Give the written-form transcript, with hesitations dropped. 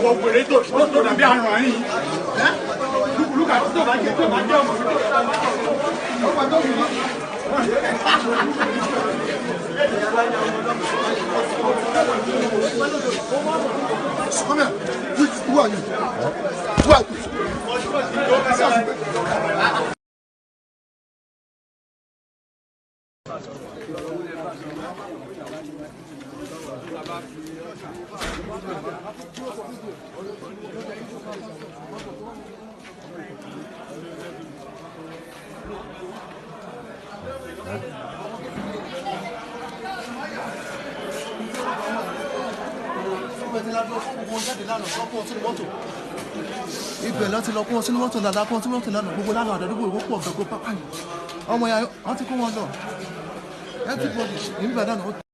Wọ́n wèrè tó dàbí àrùn àyìn. Lúkà tó bá jẹ́ ọmọ. Come here. Who are you? Who are you? Ibẹ̀ láti lọ kún sínú mọ́tò dáadáa kún sínú mọ́tò lánàá gbogbo lánàá àdúgbò ìwọ́pọ̀ ọ̀gbẹ̀gbọ́ pápá yìí ọmọ ya wọ́n ti kó wọn lọ everybody nígbà dáná.